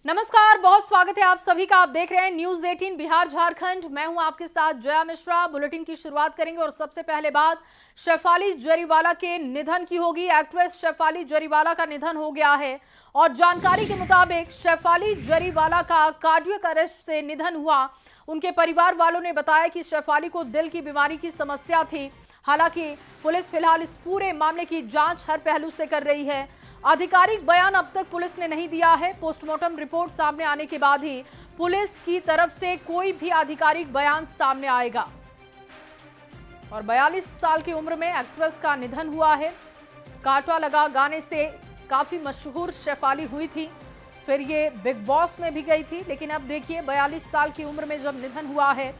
नमस्कार, बहुत स्वागत है आप सभी का। आप देख रहे हैं न्यूज 18 बिहार झारखंड। मैं हूं आपके साथ जया मिश्रा। बुलेटिन की शुरुआत करेंगे और सबसे पहले बात शेफाली जरीवाला के निधन की होगी। एक्ट्रेस शेफाली जरीवाला का निधन हो गया है और जानकारी के मुताबिक शेफाली जरीवाला का कार्डियक अरेस्ट से निधन हुआ। उनके परिवार वालों ने बताया कि शेफाली को दिल की बीमारी की समस्या थी। हालांकि पुलिस फिलहाल इस पूरे मामले की जांच हर पहलू से कर रही है। आधिकारिक बयान अब तक पुलिस ने नहीं दिया है। पोस्टमार्टम रिपोर्ट सामने आने के बाद ही पुलिस की तरफ से कोई भी आधिकारिक बयान सामने आएगा। और 42 साल की उम्र में एक्ट्रेस का निधन हुआ है। कांटा लगा गाने से काफी मशहूर शेफाली हुई थी, फिर ये बिग बॉस में भी गई थी, लेकिन अब देखिए 42 साल की उम्र में जब निधन हुआ है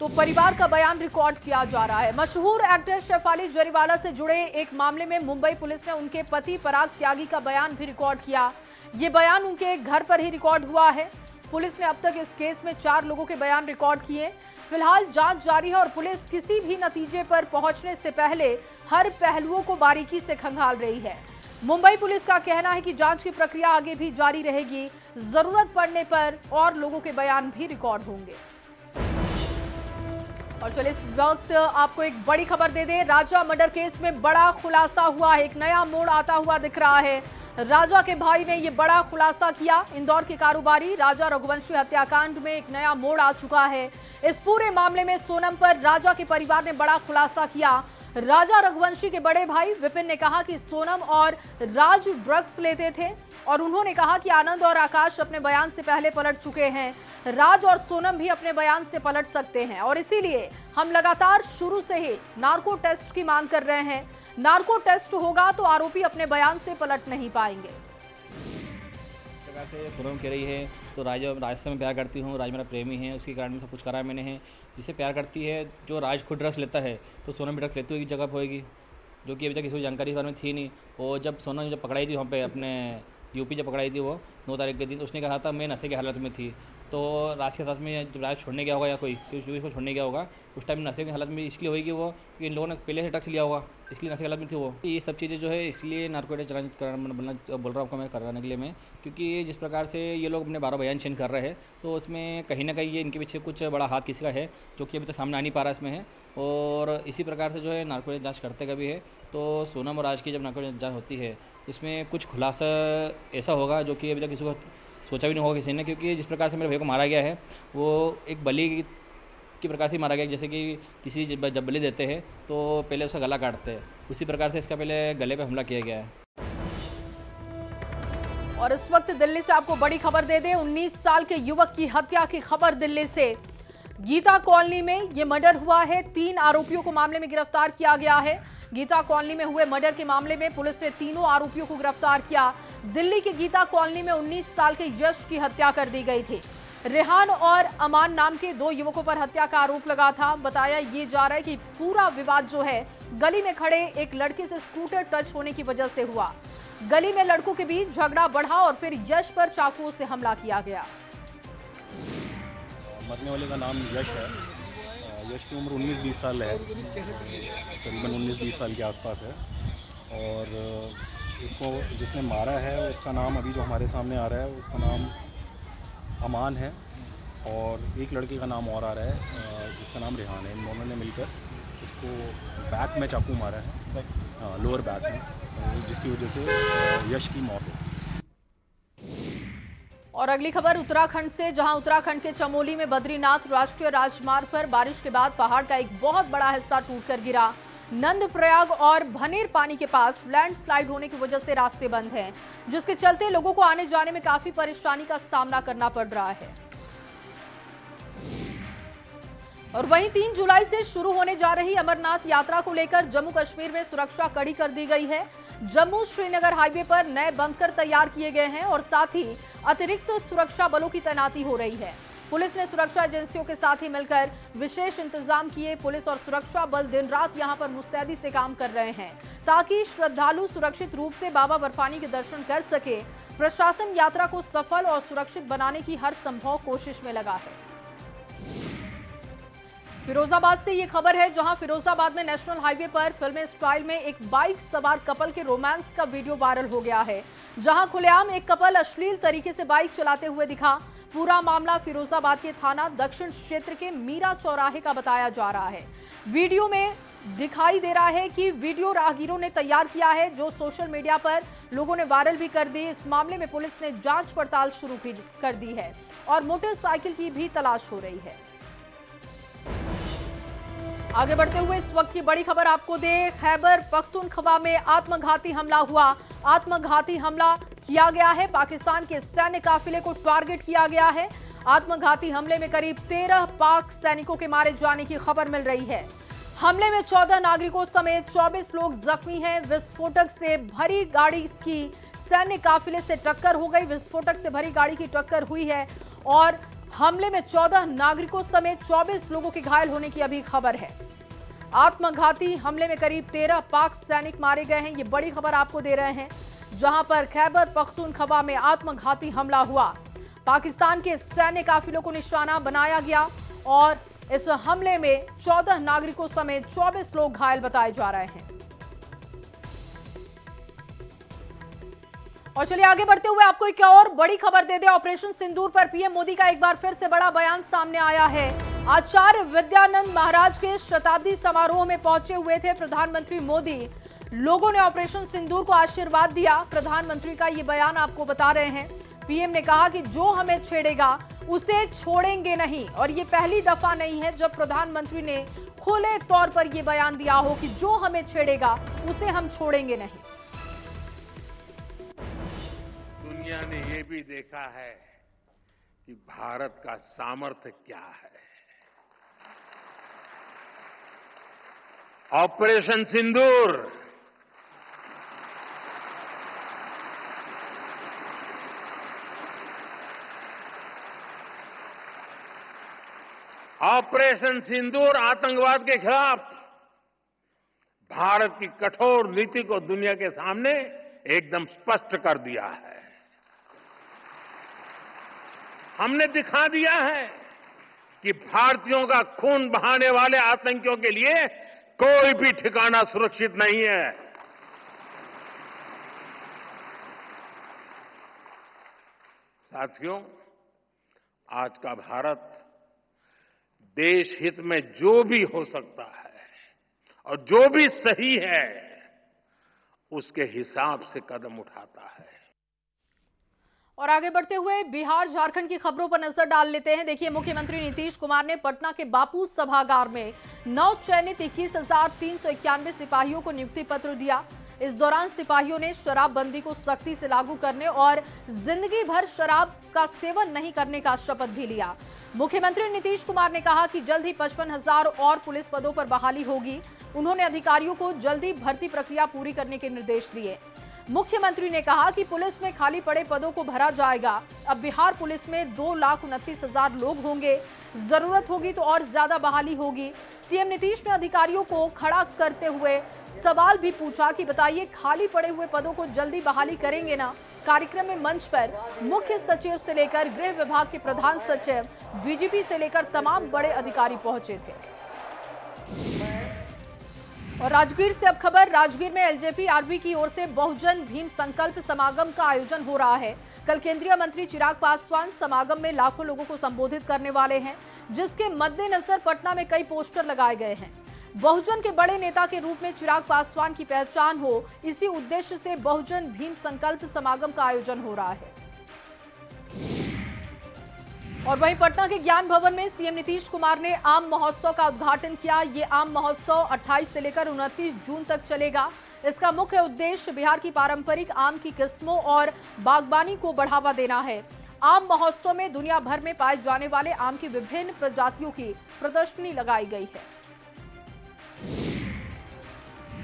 तो परिवार का बयान रिकॉर्ड किया जा रहा है। मशहूर एक्टर शेफाली जरीवाला से जुड़े एक मामले में मुंबई पुलिस ने उनके पति पराग त्यागी का बयान भी रिकॉर्ड किया। ये बयान उनके घर पर ही रिकॉर्ड हुआ है। पुलिस ने अब तक इस केस में 4 लोगों के बयान रिकॉर्ड किए। फिलहाल जांच जारी है और पुलिस किसी भी नतीजे पर पहुंचने से पहले हर पहलुओं को बारीकी से खंगाल रही है। मुंबई पुलिस का कहना है कि जांच की प्रक्रिया आगे भी जारी रहेगी। जरूरत पड़ने पर और लोगों के बयान भी रिकॉर्ड होंगे। और चलिए इस वक्त आपको एक बड़ी खबर दे दें। राजा मर्डर केस में बड़ा खुलासा हुआ है। एक नया मोड़ आता हुआ दिख रहा है। राजा के भाई ने यह बड़ा खुलासा किया। इंदौर के कारोबारी राजा रघुवंशी हत्याकांड में एक नया मोड़ आ चुका है। इस पूरे मामले में सोनम पर राजा के परिवार ने बड़ा खुलासा किया। राजा रघुवंशी के बड़े भाई विपिन ने कहा कि सोनम और राज ड्रग्स लेते थे और उन्होंने कहा कि आनंद और आकाश अपने बयान से पहले पलट चुके हैं। राज और सोनम भी अपने बयान से पलट सकते हैं और इसीलिए हम लगातार शुरू से ही नार्को टेस्ट की मांग कर रहे हैं। नार्को टेस्ट होगा तो आरोपी अपने बयान से पलट नहीं पाएंगे। प्रकार से सोनम कह रही है तो राज से मैं प्यार करती हूँ, राज मेरा प्रेमी है, उसके कारण सब कुछ करा मैंने है। जिसे प्यार करती है, जो राज खुद ड्रग्स लेता है तो सोनम भी ड्रग्स लेती हुई जगह होएगी, जो कि अभी तक किसी को जानकारी इस बारे में थी नहीं। और जब सोनम जब पकड़ाई थी वहाँ पे अपने यूपी जब पकड़ाई थी वो 9 तारीख के दिन, उसने कहा था मैं नशे की हालत में थी। तो राज के साथ में जब राज छोड़ने गया होगा या कोई को छोड़ने गया होगा उस टाइम नशे की हालत में इसलिए होगी वो कि इन लोगों ने पहले से ड्रग्स लिया होगा, इसलिए नशे की हालत में थी वो। ये सब चीज़ें जो है इसलिए नार्कोटिक चलान बोल रहा हूँ आपको मैं कराने के लिए मैं, क्योंकि जिस प्रकार से ये लोग अपने 12 बयान चेंज कर रहे हैं तो उसमें कहीं ना कहीं ये इनके पीछे कुछ बड़ा हाथ किसी का है जो कि अभी तक सामने आ नहीं पा रहा इसमें है। और इसी प्रकार से जो है नार्कोटिक जाँच करते कभी है तो सोनम और राज की जब नार्कोटिक जाँच होती है इसमें कुछ खुलासा ऐसा होगा जो कि अभी तक किसी को सोचा भी नहीं होगा किसी ने, क्योंकि जिस प्रकार से मेरे भाई को मारा गया है वो एक बलि की प्रकार से मारा गया। जैसे कि किसी जब बलि देते हैं तो पहले उसका गला काटते हैं, उसी प्रकार से इसका पहले गले पे हमला किया गया है। और इस वक्त दिल्ली से आपको बड़ी खबर दे दें। 19 साल के युवक की हत्या की खबर दिल्ली से। गीता कॉलोनी में यह मर्डर हुआ है। 3 आरोपियों को मामले में गिरफ्तार किया गया है। गीता कॉलोनी में हुए मर्डर के मामले में पुलिस ने तीनों आरोपियों को गिरफ्तार किया। दिल्ली के गीता कॉलोनी में 19 साल के यश की हत्या कर दी गई थी। रेहान और अमान नाम के 2 युवकों पर हत्या का आरोप लगा था। बताया ये जा रहा है कि पूरा विवाद जो है गली में खड़े एक लड़के से स्कूटर टच होने की वजह से हुआ। गली में लड़कों के बीच झगड़ा बढ़ा और फिर यश पर चाकुओं से हमला किया गया। मरने वाले का नाम यश है। यश की उम्र 19-20 साल है, तकरीबन 19-20 साल के आसपास है। और इसको जिसने मारा है उसका नाम अभी जो हमारे सामने आ रहा है उसका नाम अमान है और एक लड़के का नाम और आ रहा है जिसका नाम रेहान है। इन दोनों ने मिलकर इसको बैक में चाकू मारा है, लोअर बैक में, जिसकी वजह से यश की मौत है। और अगली खबर उत्तराखंड से, जहां उत्तराखंड के चमोली में बद्रीनाथ राष्ट्रीय राजमार्ग पर बारिश के बाद पहाड़ का एक बहुत बड़ा हिस्सा टूटकर गिरा। नंदप्रयाग और भनेर पानी के पास लैंडस्लाइड होने की वजह से रास्ते बंद हैं, जिसके चलते लोगों को आने जाने में काफी परेशानी का सामना करना पड़ रहा है। और वहीं 3 जुलाई से शुरू होने जा रही अमरनाथ यात्रा को लेकर जम्मू कश्मीर में सुरक्षा कड़ी कर दी गई है। जम्मू श्रीनगर हाईवे पर नए बंकर तैयार किए गए हैं और साथ ही अतिरिक्त सुरक्षा बलों की तैनाती हो रही है। पुलिस ने सुरक्षा एजेंसियों के साथ ही मिलकर विशेष इंतजाम किए। पुलिस और सुरक्षा बल दिन रात यहां पर मुस्तैदी से काम कर रहे हैं ताकि श्रद्धालु सुरक्षित रूप से बाबा बर्फानी के दर्शन कर सके। प्रशासन यात्रा को सफल और सुरक्षित बनाने की हर संभव कोशिश में लगा है। फिरोजाबाद से ये खबर है, जहां फिरोजाबाद में नेशनल हाईवे पर फिल्मी स्टाइल में एक बाइक सवार कपल के रोमांस का वीडियो वायरल हो गया है, जहां खुलेआम एक कपल अश्लील तरीके से बाइक चलाते हुए दिखा। पूरा मामला फिरोजाबाद के थाना दक्षिण क्षेत्र के मीरा चौराहे का बताया जा रहा है। वीडियो में दिखाई दे रहा है कि वीडियो राहगीरों ने तैयार किया है, जो सोशल मीडिया पर लोगों ने वायरल भी कर दी। इस मामले में पुलिस ने जांच पड़ताल शुरू कर दी है और मोटरसाइकिल की भी तलाश हो रही है। आगे बढ़ते हुए इस वक्त की बड़ी खबर आपको दे, खैबर पख्तूनख्वा में आत्मघाती हमला हुआ। आत्मघाती हमला किया गया है, पाकिस्तान के सैन्य काफिले को टारगेट किया गया है। आत्मघाती हमले में करीब 13 पाक सैनिकों के मारे जाने की खबर मिल रही है। हमले में 14 नागरिकों समेत 24 लोग जख्मी हैं। विस्फोटक से भरी गाड़ी की सैन्य काफिले से टक्कर हो गई। विस्फोटक से भरी गाड़ी की टक्कर हुई है और हमले में 14 नागरिकों समेत 24 लोगों के घायल होने की अभी खबर है। आत्मघाती हमले में करीब 13 पाक सैनिक मारे गए हैं, ये बड़ी खबर आपको दे रहे हैं, जहां पर खैबर पख्तूनख्वा में आत्मघाती हमला हुआ। पाकिस्तान के सैन्य काफिलों को निशाना बनाया गया और इस हमले में 14 नागरिकों समेत 24 लोग घायल बताए जा रहे हैं। और चलिए आगे बढ़ते हुए आपको एक और बड़ी खबर दे दे। ऑपरेशन सिंदूर पर पीएम मोदी का एक बार फिर से बड़ा बयान सामने आया है। आचार्य विद्यानंद महाराज के शताब्दी समारोह में पहुंचे हुए थे प्रधानमंत्री मोदी। लोगों ने ऑपरेशन सिंदूर को आशीर्वाद दिया। प्रधानमंत्री का ये बयान आपको बता रहे हैं। पीएम ने कहा कि जो हमें छेड़ेगा उसे छोड़ेंगे नहीं, और ये पहली दफा नहीं है जब प्रधानमंत्री ने खुले तौर पर यह बयान दिया हो कि जो हमें छेड़ेगा उसे हम छोड़ेंगे नहीं। दुनिया ने ये भी देखा है कि भारत का सामर्थ्य क्या है। ऑपरेशन सिंदूर आतंकवाद के खिलाफ भारत की कठोर नीति को दुनिया के सामने एकदम स्पष्ट कर दिया है। हमने दिखा दिया है कि भारतीयों का खून बहाने वाले आतंकियों के लिए कोई भी ठिकाना सुरक्षित नहीं है। साथियों, आज का भारत देश हित में जो भी हो सकता है और जो भी सही है उसके हिसाब से कदम उठाता है। और आगे बढ़ते हुए बिहार झारखंड की खबरों पर नजर डाल लेते हैं। देखिए, मुख्यमंत्री नीतीश कुमार ने पटना के बापू सभागार में नव चयनित 21,391 सिपाहियों को नियुक्ति पत्र दिया। इस दौरान सिपाहियों ने शराबबंदी को सख्ती से लागू करने और जिंदगी भर शराब का सेवन नहीं करने का शपथ भी लिया। मुख्यमंत्री नीतीश कुमार ने कहा कि जल्द ही 55,000 और पुलिस पदों पर बहाली होगी। उन्होंने अधिकारियों को जल्दी भर्ती प्रक्रिया पूरी करने के निर्देश दिए। मुख्यमंत्री ने कहा कि पुलिस में खाली पड़े पदों को भरा जाएगा। अब बिहार पुलिस में 2,29,000 लोग होंगे। जरूरत होगी तो और ज्यादा बहाली होगी। सीएम नीतीश ने अधिकारियों को खड़ा करते हुए सवाल भी पूछा कि बताइए, खाली पड़े हुए पदों को जल्दी बहाली करेंगे ना। कार्यक्रम में मंच पर मुख्य सचिव से लेकर गृह विभाग के प्रधान सचिव, डीजीपी से लेकर तमाम बड़े अधिकारी पहुंचे थे। और राजगीर से अब खबर, राजगीर में एलजेपी आरबी की ओर से बहुजन भीम संकल्प समागम का आयोजन हो रहा है। कल केंद्रीय मंत्री चिराग पासवान समागम में लाखों लोगों को संबोधित करने वाले हैं, जिसके मद्देनजर पटना में कई पोस्टर लगाए गए हैं। बहुजन के बड़े नेता के रूप में चिराग पासवान की पहचान हो, इसी उद्देश्य से बहुजन भीम संकल्प समागम का आयोजन हो रहा है। और वहीं पटना के ज्ञान भवन में सीएम नीतीश कुमार ने आम महोत्सव का उद्घाटन किया। ये आम महोत्सव 28 से लेकर 29 जून तक चलेगा। इसका मुख्य उद्देश्य बिहार की पारंपरिक आम की किस्मों और बागबानी को बढ़ावा देना है। आम महोत्सव में दुनिया भर में पाए जाने वाले आम की विभिन्न प्रजातियों की प्रदर्शनी लगाई गई है।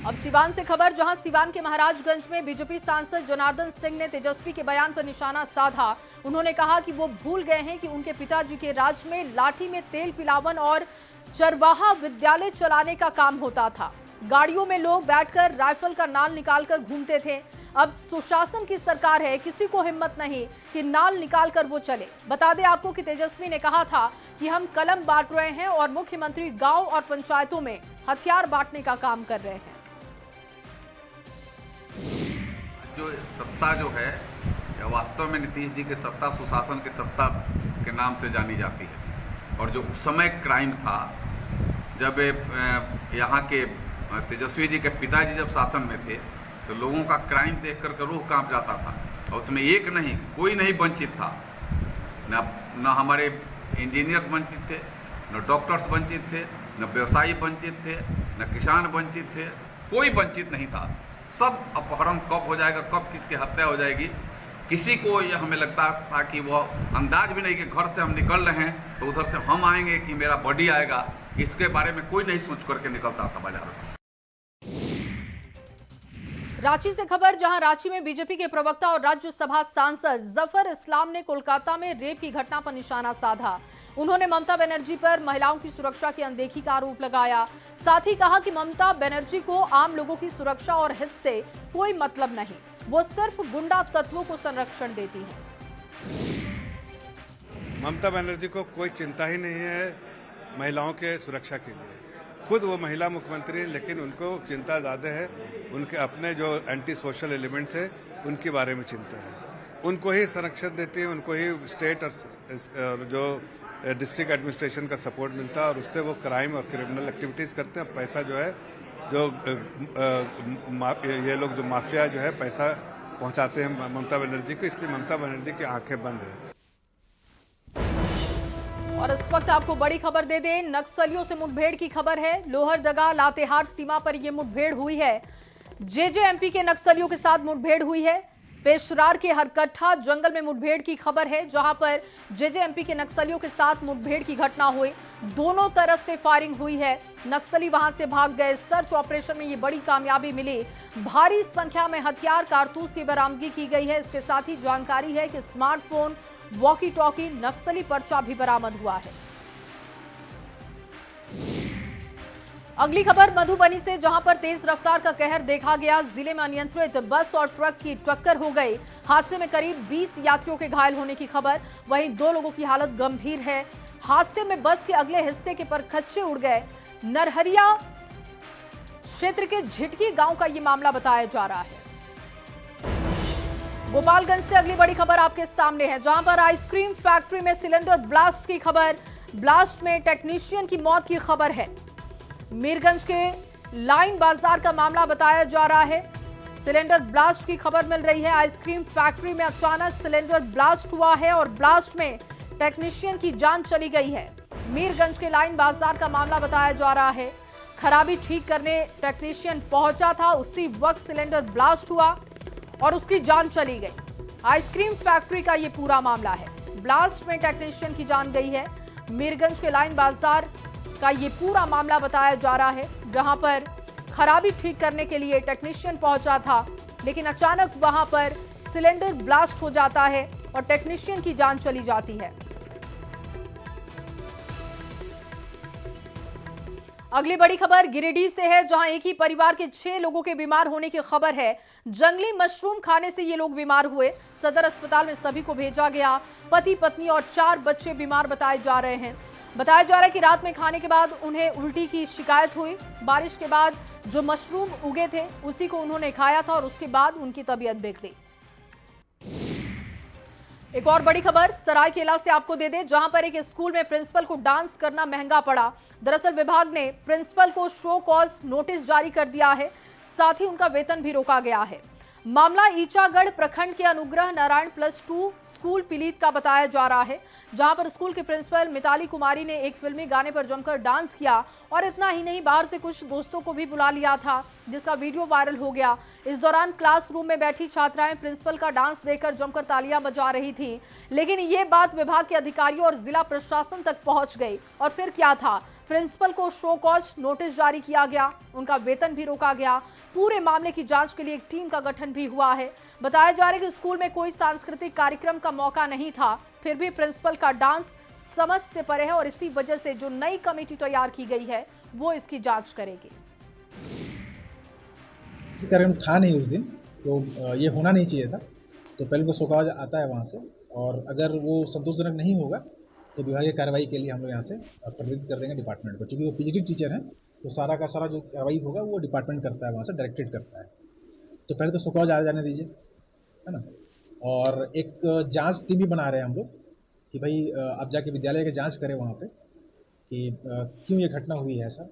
अब सिवान से खबर, जहां सिवान के महाराजगंज में बीजेपी सांसद जनार्दन सिंह ने तेजस्वी के बयान पर निशाना साधा। उन्होंने कहा कि वो भूल गए हैं कि उनके पिताजी के राज में लाठी में तेल पिलावन और चरवाहा विद्यालय चलाने का काम होता था। गाड़ियों में लोग बैठकर राइफल का नाल निकालकर घूमते थे। अब सुशासन की सरकार है, किसी को हिम्मत नहीं कि नाल निकाल कर वो चले। बता दें आपको कि तेजस्वी ने कहा था कि हम कलम बांट रहे हैं और मुख्यमंत्री गांव और पंचायतों में हथियार बांटने का काम कर रहे हैं। जो सत्ता जो है वास्तव में नीतीश जी की सत्ता सुशासन की सत्ता के नाम से जानी जाती है। और जो उस समय क्राइम था, जब यहाँ के तेजस्वी जी के पिताजी जब शासन में थे, तो लोगों का क्राइम देख कर रूह कांप जाता था। और उसमें एक नहीं, कोई नहीं वंचित था। न हमारे इंजीनियर्स वंचित थे, न डॉक्टर्स वंचित थे, न व्यवसायी वंचित थे, न किसान वंचित थे, कोई वंचित नहीं था। सब अपहरण कब हो जाएगा, कब किसकी हत्या हो जाएगी, किसी को ये हमें लगता था कि वो अंदाज भी नहीं कि घर से हम निकल रहे हैं तो उधर से हम आएंगे कि मेरा बॉडी आएगा, इसके बारे में कोई नहीं सोच करके निकलता था बाजार में। रांची से खबर, जहां रांची में बीजेपी के प्रवक्ता और राज्यसभा सांसद जफर इस्लाम ने कोलकाता में रेप की घटना पर निशाना साधा। उन्होंने ममता बनर्जी पर महिलाओं की सुरक्षा की अनदेखी का आरोप लगाया। साथ ही कहा कि ममता बनर्जी को आम लोगों की सुरक्षा और हित से कोई मतलब नहीं, वो सिर्फ गुंडा तत्वों को संरक्षण देती है। ममता बनर्जी को कोई चिंता ही नहीं है महिलाओं के सुरक्षा के लिए। खुद वो महिला मुख्यमंत्री हैं, लेकिन उनको चिंता ज़्यादा है उनके अपने जो एंटी सोशल एलिमेंट्स है उनके बारे में चिंता है। उनको ही संरक्षण देती है, उनको ही स्टेट और जो डिस्ट्रिक्ट एडमिनिस्ट्रेशन का सपोर्ट मिलता है और उससे वो क्राइम और क्रिमिनल एक्टिविटीज़ करते हैं। पैसा जो है जो ये लोग जो माफिया जो है पैसा पहुंचाते हैं ममता बनर्जी को, इसलिए ममता बनर्जी की आंखें बंद है। और इस वक्त आपको बड़ी खबर दे दें, नक्सलियों से मुठभेड़ की खबर है। लोहरदगा लातेहार सीमा पर यह मुठभेड़ हुई है। जेजेएमपी के नक्सलियों के साथ मुठभेड़ हुई है। पेशरार के हरकट्ठा जंगल में मुठभेड़ की खबर है, जहां पर जेजेएमपी के नक्सलियों के साथ मुठभेड़ की घटना हुई। दोनों तरफ से फायरिंग हुई है, नक्सली वहां से भाग गए। सर्च ऑपरेशन में ये बड़ी कामयाबी मिली। भारी संख्या में हथियार कारतूस की बरामदगी की गई है। इसके साथ ही जानकारी है कि स्मार्टफोन, वॉकी टॉकी, नक्सली पर्चा भी बरामद हुआ है। अगली खबर मधुबनी से, जहां पर तेज रफ्तार का कहर देखा गया। जिले में अनियंत्रित बस और ट्रक की टक्कर हो गई। हादसे में करीब 20 यात्रियों के घायल होने की खबर, वहीं 2 लोगों की हालत गंभीर है। हादसे में बस के अगले हिस्से के परखच्चे उड़ गए। नरहरिया क्षेत्र के झिटकी गांव का यह मामला बताया जा रहा है। गोपालगंज से अगली बड़ी खबर आपके सामने है, जहां पर आइसक्रीम फैक्ट्री में सिलेंडर ब्लास्ट की खबर। ब्लास्ट में टेक्नीशियन की मौत की खबर है। मीरगंज के लाइन बाजार का मामला बताया जा रहा है। सिलेंडर ब्लास्ट की खबर मिल रही है। आइसक्रीम फैक्ट्री में अचानक सिलेंडर ब्लास्ट हुआ है और ब्लास्ट में टेक्नीशियन की जान चली गई है। मीरगंज के लाइन बाजार का मामला बताया जा रहा है। खराबी ठीक करने टेक्नीशियन पहुंचा था, उसी वक्त सिलेंडर ब्लास्ट हुआ और उसकी जान चली गई। आइसक्रीम फैक्ट्री का ये पूरा मामला है। ब्लास्ट में टेक्नीशियन की जान गई है। मीरगंज के लाइन बाजार का ये पूरा मामला बताया जा रहा है, जहां पर खराबी ठीक करने के लिए टेक्नीशियन पहुंचा था, लेकिन अचानक वहां पर सिलेंडर ब्लास्ट हो जाता है और टेक्नीशियन की जान चली जाती है। अगली बड़ी खबर गिरिडीह से है, जहां एक ही परिवार के 6 लोगों के बीमार होने की खबर है। जंगली मशरूम खाने से ये लोग बीमार हुए। सदर अस्पताल में सभी को भेजा गया। पति, पत्नी और 4 बच्चे बीमार बताए जा रहे हैं। बताया जा रहा है कि रात में खाने के बाद उन्हें उल्टी की शिकायत हुई। बारिश के बाद जो मशरूम उगे थे उसी को उन्होंने खाया था और उसके बाद उनकी तबीयत बिगड़ी। एक और बड़ी खबर सरायकेला से आपको दे दें, जहां पर एक स्कूल में प्रिंसिपल को डांस करना महंगा पड़ा। दरअसल विभाग ने प्रिंसिपल को शो कॉज नोटिस जारी कर दिया है, साथ ही उनका वेतन भी रोका गया है। मामला ईचागढ़ प्रखंड के अनुग्रह नारायण +2 स्कूल पिलीत का बताया जा रहा है, जहां पर स्कूल के प्रिंसिपल मिताली कुमारी ने एक फिल्मी गाने पर जमकर डांस किया और इतना ही नहीं, बाहर से कुछ दोस्तों को भी बुला लिया था, जिसका वीडियो वायरल हो गया। इस दौरान क्लासरूम में बैठी छात्राएं प्रिंसिपल का डांस देखकर जमकर तालियां बजा रही थी, लेकिन ये बात विभाग के अधिकारियों और जिला प्रशासन तक पहुंच गई और फिर क्या था, प्रिंसिपल को शो कॉज नोटिस जारी किया गया, उनका वेतन भी रोका गया। पूरे मामले की जांच के लिए एक टीम का गठन भी हुआ है। बताया जा रहा है कि स्कूल में कोई सांस्कृतिक कार्यक्रम का मौका नहीं था, फिर भी प्रिंसिपल का डांस समझ से परे है और इसी वजह से जो नई कमेटी तैयार की गई है वो इसकी जांच करेगी। कार्यक्रम था नहीं उस दिन, तो ये होना नहीं चाहिए था। तो पहले वो शोकॉज आता है वहाँ से, और अगर वो संतोषजनक नहीं होगा तो विभागीय कार्रवाई के लिए हम लोग यहाँ से प्रेरित कर देंगे डिपार्टमेंट को। चूँकि वो पीजीटी टीचर हैं तो सारा का सारा जो कार्रवाई होगा वो डिपार्टमेंट करता है, वहाँ से डायरेक्टेड करता है। तो पहले तो शोकॉज आ जाने दीजिए, है ना। और एक जांच टीम भी बना रहे हैं हम लोग कि भाई आप जाके विद्यालय की जांच करें वहाँ पे कि क्यों ये घटना हुई है ऐसा।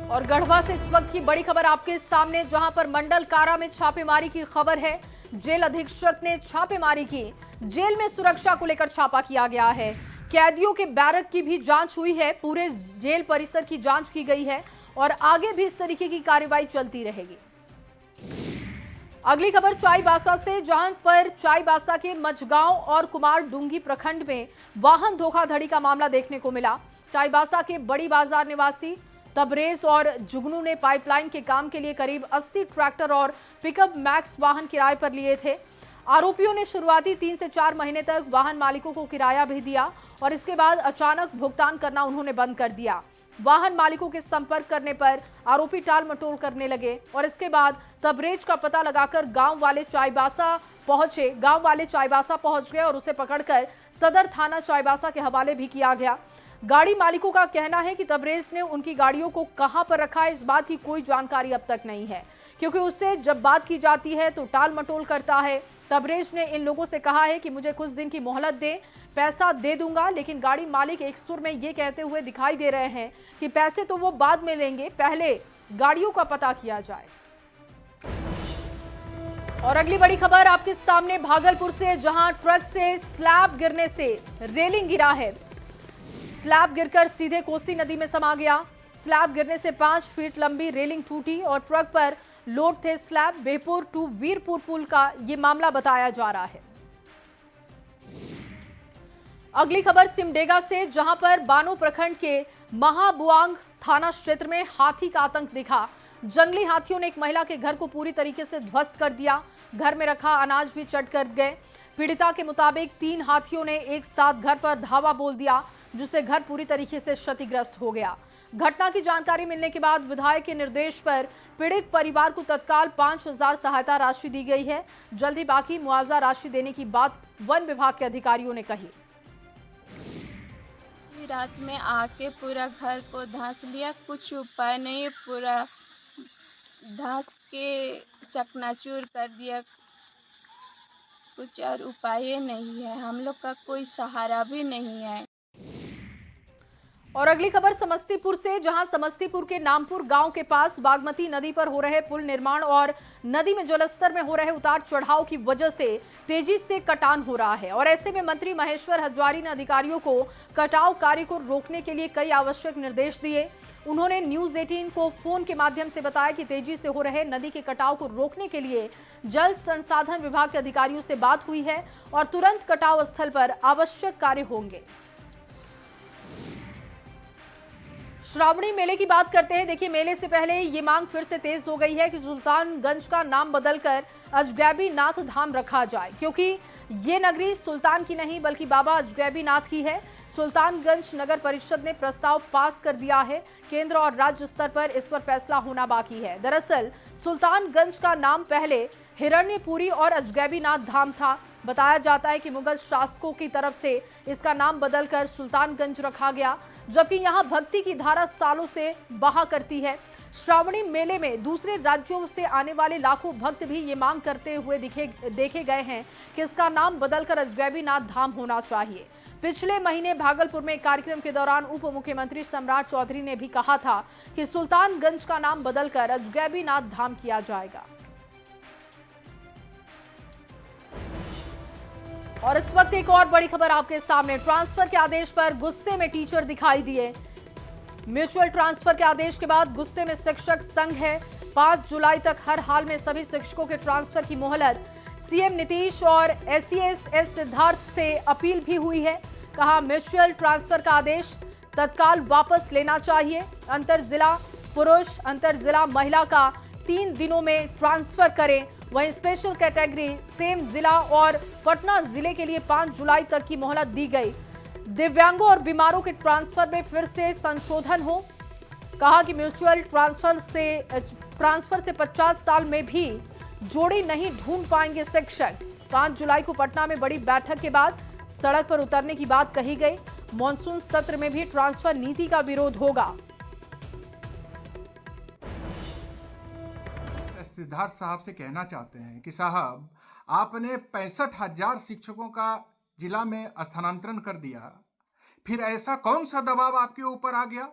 और गढ़वा से इस वक्त की बड़ी खबर आपके सामने, जहां पर मंडल कारा में छापेमारी की खबर है। जेल अधीक्षक ने छापेमारी की, जेल में सुरक्षा को लेकर छापा किया गया है। कैदियों के बैरक की भी जांच हुई है, पूरे जेल परिसर की जांच की गई है और आगे भी इस तरीके की कार्रवाई चलती रहेगी। अगली खबर चाईबासा से, जहां पर चाईबासा के मझगांव और कुमार डूंगी प्रखंड में वाहन धोखाधड़ी का मामला देखने को मिला। चाईबासा के बड़ी बाजार निवासी तबरेज और जुगनू ने पाइपलाइन के काम के लिए करीब 80 ट्रैक्टर और पिकअप मैक्स वाहन किराए पर लिए थे। आरोपियों ने शुरुआती 3 से 4 महीने तक वाहन मालिकों को किराया भी दिया और इसके बाद अचानक भुगतान करना उन्होंने बंद कर दिया। वाहन मालिकों के संपर्क करने पर आरोपी टाल मटोल करने लगे और इसके बाद तबरेज का पता लगाकर गांव वाले चाईबासा पहुंच गए और उसे पकड़कर सदर थाना चाईबासा के हवाले भी किया गया। गाड़ी मालिकों का कहना है कि तबरेज ने उनकी गाड़ियों को कहां पर रखा है, इस बात की कोई जानकारी अब तक नहीं है, क्योंकि उससे जब बात की जाती है तो टाल मटोल करता है। तबरेज ने इन लोगों से कहा है कि मुझे कुछ दिन की मोहलत दें, पैसा दे दूंगा, लेकिन गाड़ी मालिक एक सुर में ये कहते हुए दिखाई दे रहे हैं कि पैसे तो वो बाद में लेंगे, पहले गाड़ियों का पता किया जाए। और अगली बड़ी खबर आपके सामने भागलपुर से, जहां ट्रक से स्लैब गिरने से रेलिंग गिरा है। स्लैब गिरकर सीधे कोसी नदी में समा गया। स्लैब गिरने से 5 फीट लंबी रेलिंग टूटी और ट्रक पर लोड थे स्लैब। बेहपुर टू वीरपुर पुल का ये मामला बताया जा रहा है। अगली खबर सिमडेगा से, जहां पर बानो प्रखंड के महाबुआंग थाना क्षेत्र में हाथी का आतंक दिखा। जंगली हाथियों ने एक महिला के घर को पूरी तरीके से ध्वस्त कर दिया, घर में रखा अनाज भी चट कर गए। पीड़िता के मुताबिक 3 हाथियों ने एक साथ घर पर धावा बोल दिया, जिससे घर पूरी तरीके से क्षतिग्रस्त हो गया। घटना की जानकारी मिलने के बाद विधायक के निर्देश पर पीड़ित परिवार को तत्काल 5000 सहायता राशि दी गई है। जल्द ही बाकी मुआवजा राशि देने की बात वन विभाग के अधिकारियों ने कही। रात में आके पूरा घर को धंस लिया, कुछ उपाय नहीं, पूरा धंस के चकनाचूर कर दिया, कुछ और उपाय नहीं है, हम लोग का कोई सहारा भी नहीं है। और अगली खबर समस्तीपुर से, जहां समस्तीपुर के नामपुर गांव के पास बागमती नदी पर हो रहे पुल निर्माण और नदी में जलस्तर में हो रहे उतार चढ़ाव की वजह से तेजी से कटान हो रहा है और ऐसे में मंत्री महेश्वर हजारी ने अधिकारियों को कटाव कार्य को रोकने के लिए कई आवश्यक निर्देश दिए। उन्होंने न्यूज 18 को फोन के माध्यम से बताया कि तेजी से हो रहे नदी के कटाव को रोकने के लिए जल संसाधन विभाग के अधिकारियों से बात हुई है और तुरंत कटाव स्थल पर आवश्यक कार्य होंगे। श्रावणी मेले की बात करते हैं। देखिए, मेले से पहले ये मांग फिर से तेज हो गई है कि सुल्तानगंज का नाम बदलकर अजगैबी नाथ धाम रखा जाए, क्योंकि ये नगरी सुल्तान की नहीं बल्कि बाबा अजगैबी नाथ की है। सुल्तानगंज नगर परिषद ने प्रस्ताव पास कर दिया है, केंद्र और राज्य स्तर पर इस पर फैसला होना बाकी है। दरअसल सुल्तानगंज का नाम पहले हिरण्यपुरी और अजगैबी नाथ धाम था। बताया जाता है कि मुगल शासकों की तरफ से इसका नाम बदलकर सुल्तानगंज रखा गया, जबकि यहाँ भक्ति की धारा सालों से बहा करती है। श्रावणी मेले में दूसरे राज्यों से आने वाले लाखों भक्त भी ये मांग करते हुए देखे गए हैं कि इसका नाम बदलकर अजगैबी नाथ धाम होना चाहिए। पिछले महीने भागलपुर में कार्यक्रम के दौरान उप मुख्यमंत्री सम्राट चौधरी ने भी कहा था कि सुल्तानगंज का नाम बदलकर अजगैबी नाथ धाम किया जाएगा। और इस वक्त एक और बड़ी खबर आपके सामने, ट्रांसफर के आदेश पर गुस्से में टीचर दिखाई दिए। म्यूचुअल ट्रांसफर के आदेश के बाद गुस्से में शिक्षक संघ है। 5 जुलाई तक हर हाल में सभी शिक्षकों के ट्रांसफर की मोहलत। सीएम नीतीश और एसईएस सिद्धार्थ से अपील भी हुई है। कहा, म्यूचुअल ट्रांसफर का आदेश तत्काल वापस लेना चाहिए। अंतर जिला पुरुष, अंतर जिला महिला का 3 दिनों में ट्रांसफर करें। वहीं स्पेशल कैटेगरी सेम जिला और पटना जिले के लिए 5 जुलाई तक की मोहलत दी गई। दिव्यांगों और बीमारों के ट्रांसफर में फिर से संशोधन हो। कहा कि म्यूचुअल ट्रांसफर से 50 साल में भी जोड़ी नहीं ढूंढ पाएंगे शिक्षक। 5 जुलाई को पटना में बड़ी बैठक के बाद सड़क पर उतरने की बात कही गई। मॉनसून सत्र में भी ट्रांसफर नीति का विरोध होगा। सिद्धार्थ साहब से कहना चाहते हैं कि साहब, आपने 65,000 शिक्षकों का जिला में स्थानांतरण कर दिया, फिर ऐसा कौन सा दबाव आपके ऊपर आ गया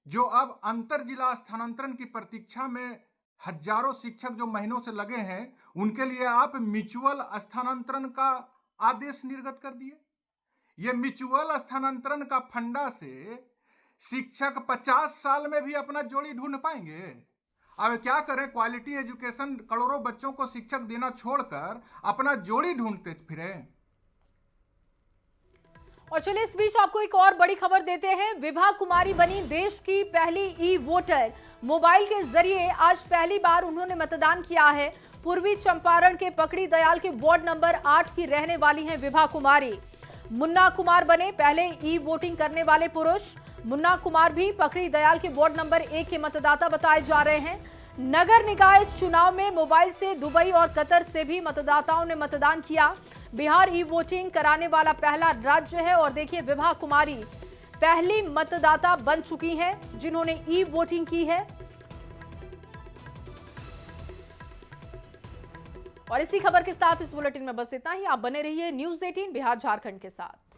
जो अब अंतर जिला स्थानांतरण की प्रतीक्षा में हजारों शिक्षक जो महीनों से लगे हैं, उनके लिए आप म्यूचुअल स्थानांतरण का आदेश निर्गत कर दिए। ये म्यूचुअल स्थानांतरण का फंडा से शिक्षक 50 साल में भी अपना जोड़ी ढूंढ पाएंगे? अब क्या करें, क्वालिटी एजुकेशन करोड़ों बच्चों को शिक्षक देना छोड़कर अपना जोड़ी ढूंढते फिरे। और चलिए इस बीच आपको एक और बड़ी खबर देते हैं। विभा कुमारी बनी देश की पहली ई वोटर। मोबाइल के जरिए आज पहली बार उन्होंने मतदान किया है। पूर्वी चंपारण के पकड़ी दयाल के वार्ड नंबर 8 की रहने वाली हैं विभा कुमारी। मुन्ना कुमार बने पहले ई वोटिंग करने वाले पुरुष। मुन्ना कुमार भी पकड़ी दयाल के वार्ड नंबर 1 के मतदाता बताए जा रहे हैं। नगर निकाय चुनाव में मोबाइल से दुबई और कतर से भी मतदाताओं ने मतदान किया। बिहार ई वोटिंग कराने वाला पहला राज्य है और देखिए विभा कुमारी पहली मतदाता बन चुकी हैं जिन्होंने ई वोटिंग की है। और इसी खबर के साथ इस बुलेटिन में बस इतना ही। आप बने रहिए न्यूज़ 18 बिहार झारखंड के साथ।